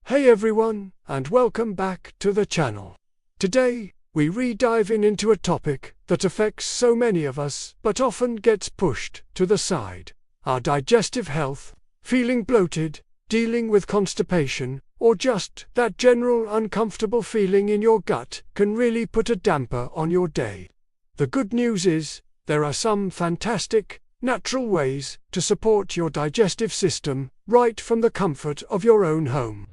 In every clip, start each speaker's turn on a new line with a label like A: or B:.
A: Hey everyone, and welcome back to the channel. Today, we re-dive into a topic that affects so many of us but often gets pushed to the side. Our digestive health, feeling bloated, dealing with constipation, or just that general uncomfortable feeling in your gut can really put a damper on your day. The good news is, there are some fantastic, natural ways to support your digestive system right from the comfort of your own home.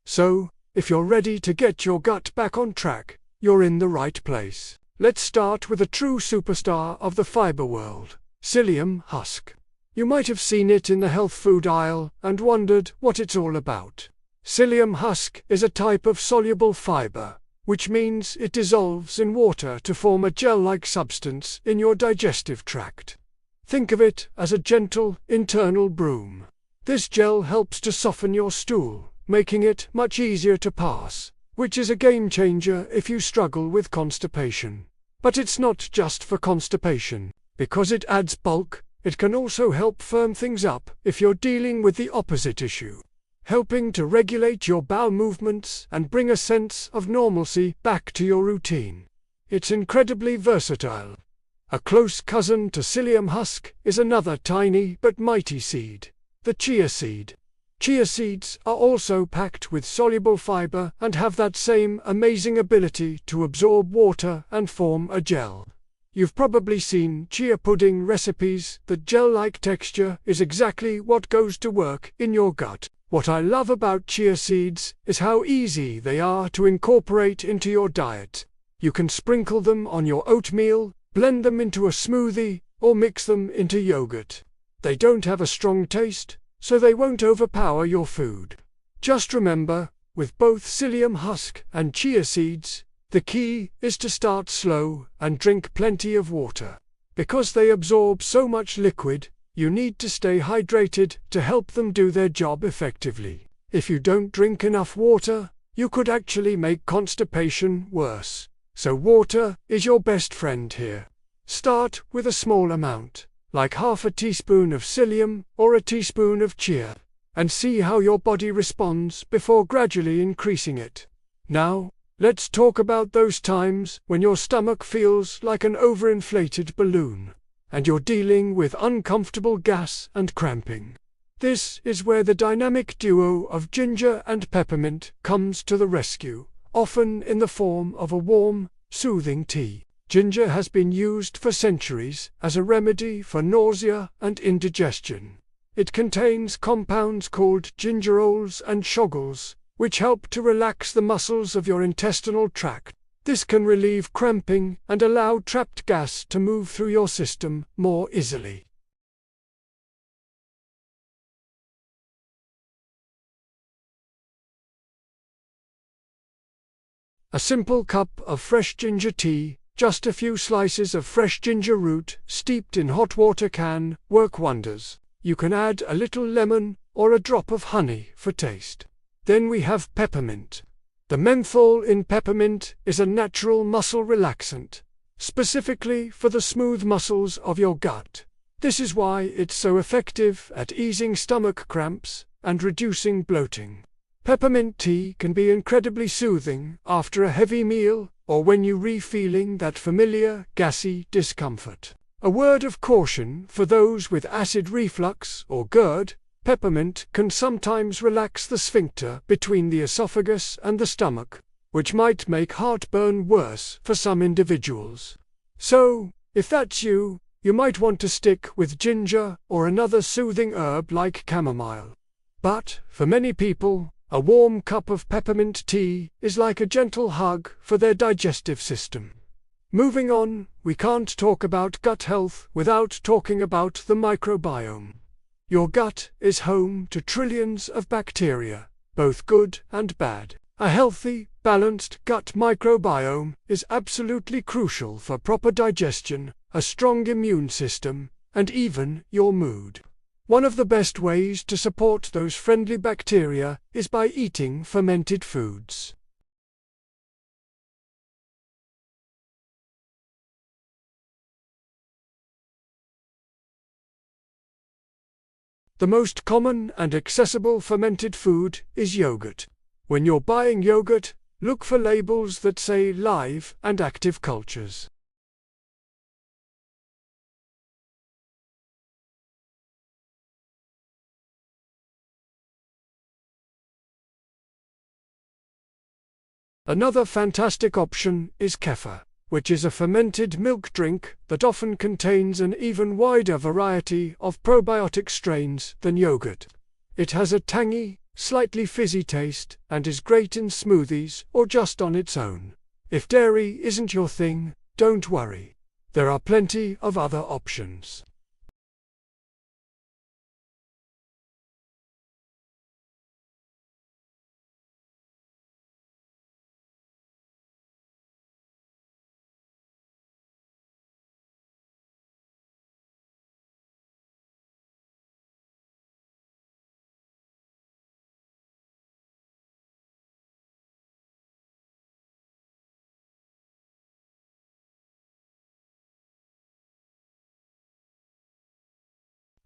A: So, if you're ready to get your gut back on track, you're in the right place. Let's start with a true superstar of the fiber world, psyllium husk. You might have seen it in the health food aisle and wondered what it's all about. Psyllium husk is a type of soluble fiber, which means it dissolves in water to form a gel-like substance in your digestive tract. Think of it as a gentle, internal broom. This gel helps to soften your stool, making it much easier to pass, which is a game changer if you struggle with constipation. But it's not just for constipation. Because it adds bulk, it can also help firm things up if you're dealing with the opposite issue, helping to regulate your bowel movements and bring a sense of normalcy back to your routine. It's incredibly versatile. A close cousin to psyllium husk is another tiny but mighty seed, the chia seed. Chia seeds are also packed with soluble fiber and have that same amazing ability to absorb water and form a gel. You've probably seen chia pudding recipes. The gel-like texture is exactly what goes to work in your gut. What I love about chia seeds is how easy they are to incorporate into your diet. You can sprinkle them on your oatmeal, blend them into a smoothie, or mix them into yogurt. They don't have a strong taste, so they won't overpower your food. Just remember, with both psyllium husk and chia seeds, the key is to start slow and drink plenty of water. Because they absorb so much liquid, you need to stay hydrated to help them do their job effectively. If you don't drink enough water, you could actually make constipation worse. So water is your best friend here. Start with a small amount, like half a teaspoon of psyllium or a teaspoon of chia, and see how your body responds before gradually increasing it. Now, let's talk about those times when your stomach feels like an overinflated balloon, and you're dealing with uncomfortable gas and cramping. This is where the dynamic duo of ginger and peppermint comes to the rescue, often in the form of a warm, soothing tea. Ginger has been used for centuries as a remedy for nausea and indigestion. It contains compounds called gingerols and shoggles, which help to relax the muscles of your intestinal tract. This can relieve cramping and allow trapped gas to move through your system more easily. A simple cup of fresh ginger tea, just a few slices of fresh ginger root steeped in hot water can work wonders. You can add a little lemon or a drop of honey for taste. Then we have peppermint. The menthol in peppermint is a natural muscle relaxant, specifically for the smooth muscles of your gut. This is why it's so effective at easing stomach cramps and reducing bloating. Peppermint tea can be incredibly soothing after a heavy meal or when you're feeling that familiar, gassy discomfort. A word of caution for those with acid reflux or GERD: peppermint can sometimes relax the sphincter between the esophagus and the stomach, which might make heartburn worse for some individuals. So, if that's you, you might want to stick with ginger or another soothing herb like chamomile. But, for many people, a warm cup of peppermint tea is like a gentle hug for their digestive system. Moving on, we can't talk about gut health without talking about the microbiome. Your gut is home to trillions of bacteria, both good and bad. A healthy, balanced gut microbiome is absolutely crucial for proper digestion, a strong immune system, and even your mood. One of the best ways to support those friendly bacteria is by eating fermented foods. The most common and accessible fermented food is yogurt. When you're buying yogurt, look for labels that say live and active cultures. Another fantastic option is kefir, which is a fermented milk drink that often contains an even wider variety of probiotic strains than yogurt. It has a tangy, slightly fizzy taste and is great in smoothies or just on its own. If dairy isn't your thing, don't worry. There are plenty of other options.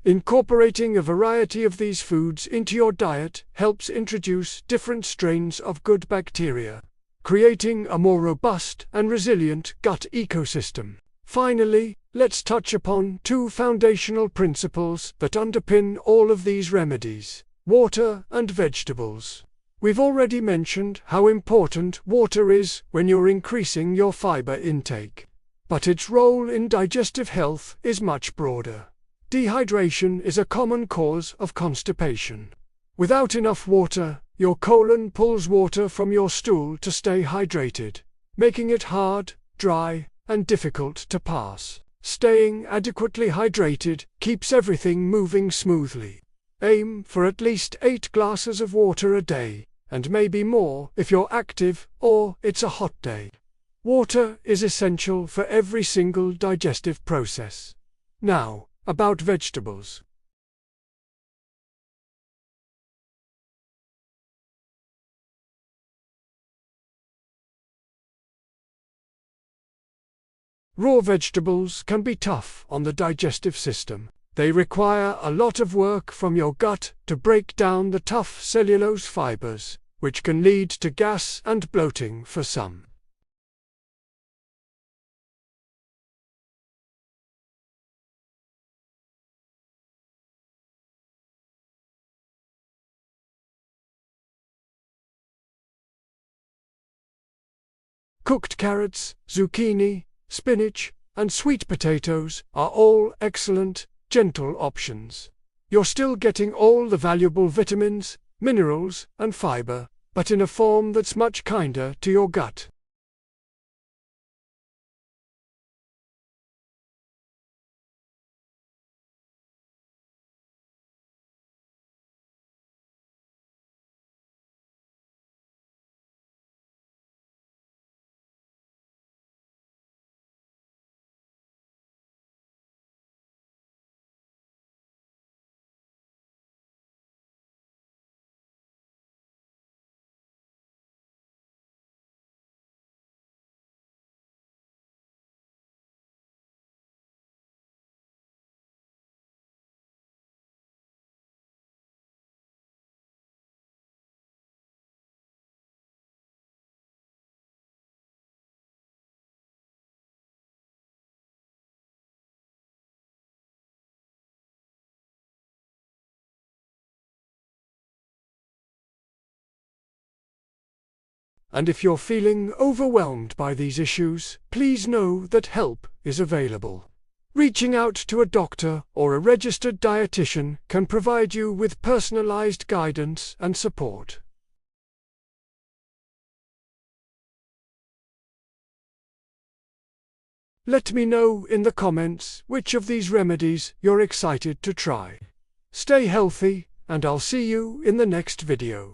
A: Incorporating a variety of these foods into your diet helps introduce different strains of good bacteria, creating a more robust and resilient gut ecosystem. Finally, let's touch upon two foundational principles that underpin all of these remedies: water and vegetables. We've already mentioned how important water is when you're increasing your fiber intake, but its role in digestive health is much broader. Dehydration is a common cause of constipation. Without enough water, your colon pulls water from your stool to stay hydrated, making it hard, dry, and difficult to pass. Staying adequately hydrated keeps everything moving smoothly. Aim for at least 8 glasses of water a day, and maybe more if you're active or it's a hot day. Water is essential for every single digestive process. Now, about vegetables. Raw vegetables can be tough on the digestive system. They require a lot of work from your gut to break down the tough cellulose fibers, which can lead to gas and bloating for some. Cooked carrots, zucchini, spinach, and sweet potatoes are all excellent, gentle options. You're still getting all the valuable vitamins, minerals, and fiber, but in a form that's much kinder to your gut. And if you're feeling overwhelmed by these issues, please know that help is available. Reaching out to a doctor or a registered dietitian can provide you with personalized guidance and support. Let me know in the comments which of these remedies you're excited to try. Stay healthy, and I'll see you in the next video.